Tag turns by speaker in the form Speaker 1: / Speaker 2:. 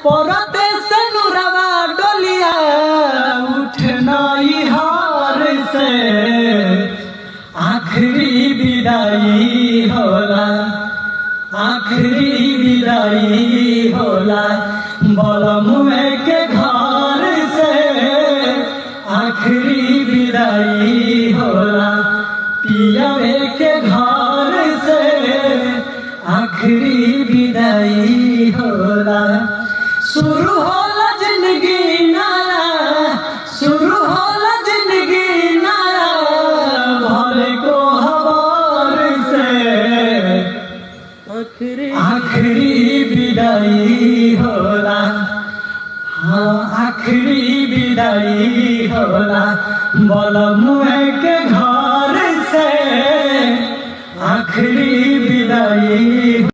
Speaker 1: परते से नुरवा डोलिया उठना हार से आखिरी विदाई होला, आखिरी विदाई होला बलमुए के घर से, आखिरी विदाई होला पियावे के घर से, आखिरी विदाई होला। शुरू होला जिंदगी नया, शुरू होला जिंदगी नया भले को हवार से, आखिरी विदाई होला, हाँ आखिरी विदाई होला बलमुए के घर से, आखिरी विदाई।